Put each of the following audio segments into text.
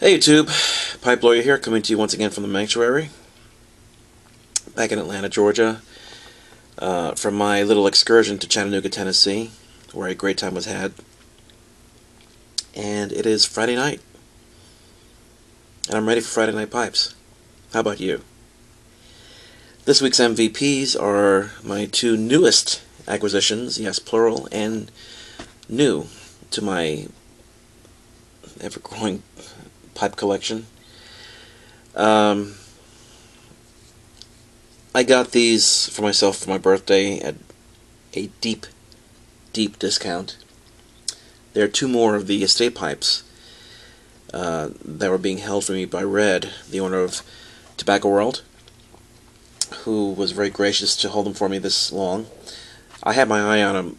Hey YouTube, Pipe Lawyer here, coming to you once again from the Sanctuary, back in Atlanta, Georgia, from my little excursion to Chattanooga, Tennessee, where a great time was had. And it is Friday night, and I'm ready for Friday Night Pipes. How about you? This week's MVPs are my two newest acquisitions, yes, plural, and new to my ever-growing pipe collection. I got these for myself for my birthday at a deep discount. There are two more of the estate pipes that were being held for me by Red, the owner of Tobacco World, who was very gracious to hold them for me this long. I had my eye on a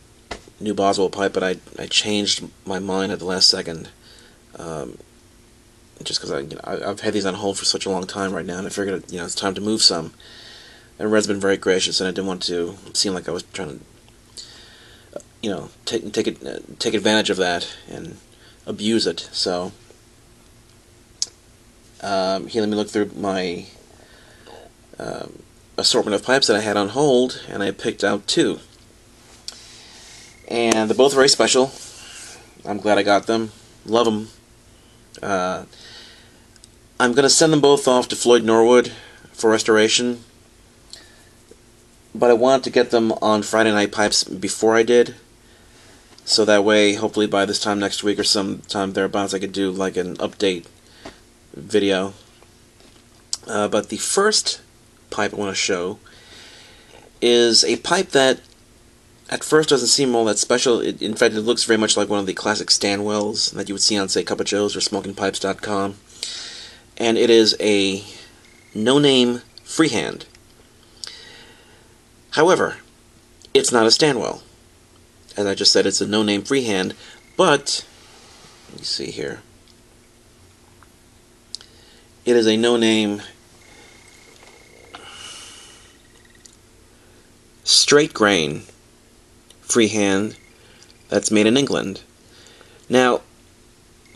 new Boswell pipe, but I changed my mind at the last second. Just because I've had these on hold for such a long time right now, and I figured it's time to move some. And Red's been very gracious, and I didn't want to seem like I was trying to, take advantage of that and abuse it. So here, let me look through my assortment of pipes that I had on hold, and I picked out two. And they're both very special. I'm glad I got them. Love them. I'm going to send them both off to Floyd Norwood for restoration, but I wanted to get them on Friday Night Pipes before I did, so that way, hopefully by this time next week or sometime thereabouts, I could do like an update video. But the first pipe I want to show is a pipe that at first doesn't seem all that special. In fact, it looks very much like one of the classic Stanwells that you would see on, say, Cup of Joe's or SmokingPipes.com. And it is a no-name freehand. However, it's not a Stanwell. As I just said, it's a no-name freehand, but, let me see here, it is a no-name straight grain freehand that's made in England. Now,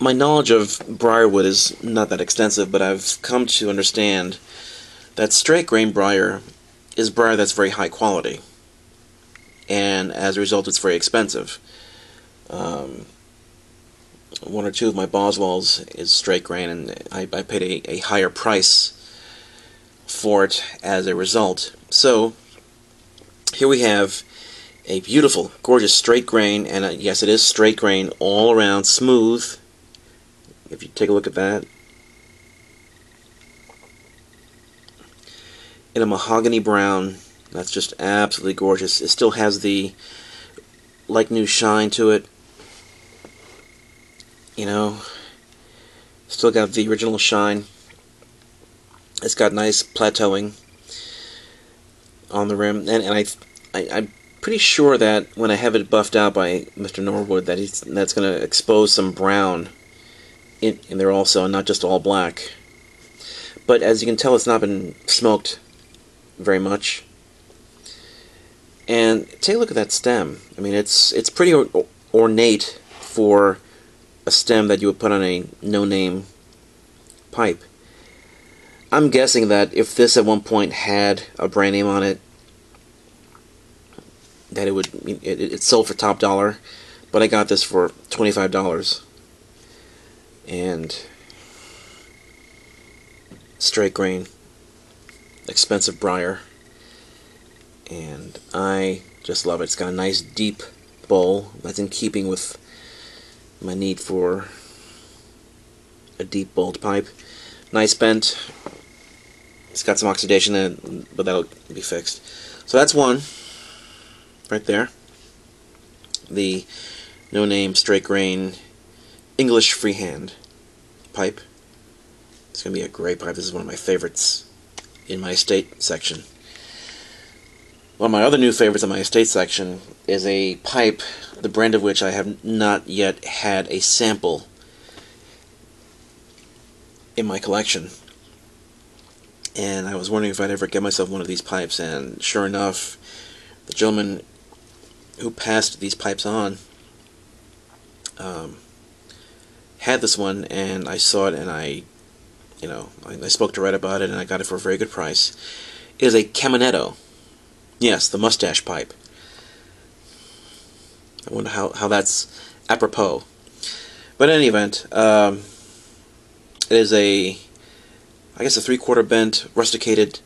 my knowledge of briarwood is not that extensive, but I've come to understand that straight grain briar is briar that's very high quality, and as a result it's very expensive. One or two of my Boswells is straight grain, and I paid a higher price for it as a result. So here we have a beautiful, gorgeous straight grain, and yes, it is straight grain all around, smooth. If you take a look at that, in a mahogany brown, that's just absolutely gorgeous. It still has the like new shine to it, still got the original shine. It's got nice plateauing on the rim, and I'm pretty sure that when I have it buffed out by Mr. Norwood, that's going to expose some brown in there also, and not just all black. But as you can tell, it's not been smoked very much. And take a look at that stem. I mean, it's pretty ornate for a stem that you would put on a no-name pipe. I'm guessing that if this at one point had a brand name on it, that it sold for top dollar, but I got this for $25. And straight grain, expensive briar, and I just love it. It's got a nice deep bowl that's in keeping with my need for a deep bowled pipe. Nice bent. It's got some oxidation in it, but that'll be fixed. So that's one right there, the no-name straight grain English freehand pipe. It's going to be a great pipe. This is one of my favorites in my estate section. One of my other new favorites in my estate section is a pipe, the brand of which I have not yet had a sample in my collection. And I was wondering if I'd ever get myself one of these pipes, and sure enough, the gentleman who passed these pipes on had this one, and I saw it, and I spoke to Red about it, and I got it for a very good price. It is a Caminetto. Yes, the mustache pipe. I wonder how that's apropos. But in any event, it is I guess a 3/4 bent, rusticated,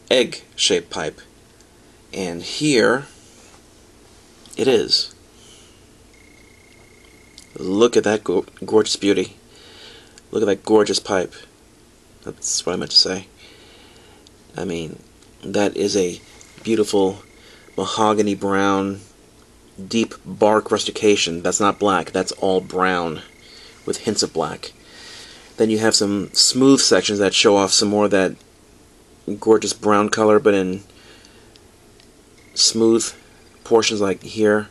egg-shaped pipe. And here it is. Look at that gorgeous beauty. Look at that gorgeous pipe. That's what I meant to say. I mean, that is a beautiful mahogany brown, deep bark rustication. That's not black, that's all brown with hints of black. Then you have some smooth sections that show off some more of that gorgeous brown color, but in smooth portions like here,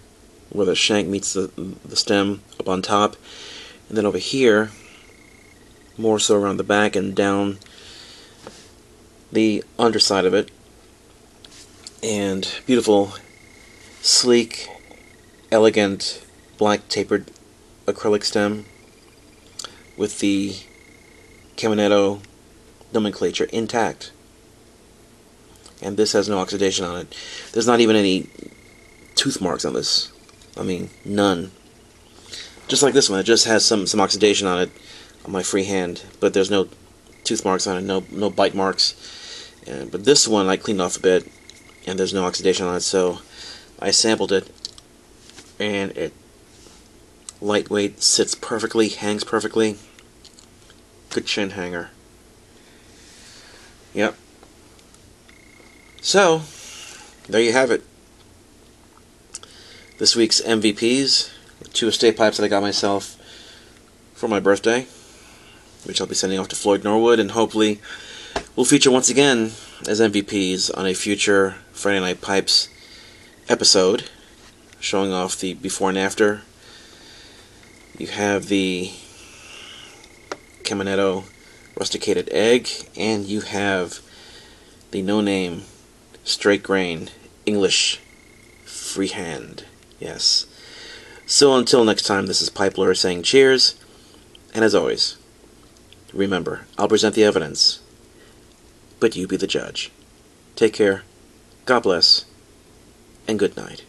where the shank meets the stem up on top. And then over here, more so around the back and down the underside of it. And beautiful, sleek, elegant, black tapered acrylic stem with the Caminetto nomenclature intact. And this has no oxidation on it. There's not even any tooth marks on this. I mean, none. Just like this one, it just has some oxidation on it on my free hand, but there's no tooth marks on it, no bite marks. But this one I cleaned off a bit, and there's no oxidation on it, so I sampled it, and it lightweight, sits perfectly, hangs perfectly. Good chin hanger. Yep. So, there you have it. This week's MVPs, 2 estate pipes that I got myself for my birthday, which I'll be sending off to Floyd Norwood, and hopefully will feature once again as MVPs on a future Friday Night Pipes episode, showing off the before and after. You have the Caminetto rusticated egg, and you have the no-name straight grain English freehand. Yes. So until next time, this is Pipe Lure saying cheers, and as always, remember, I'll present the evidence, but you be the judge. Take care, God bless, and good night.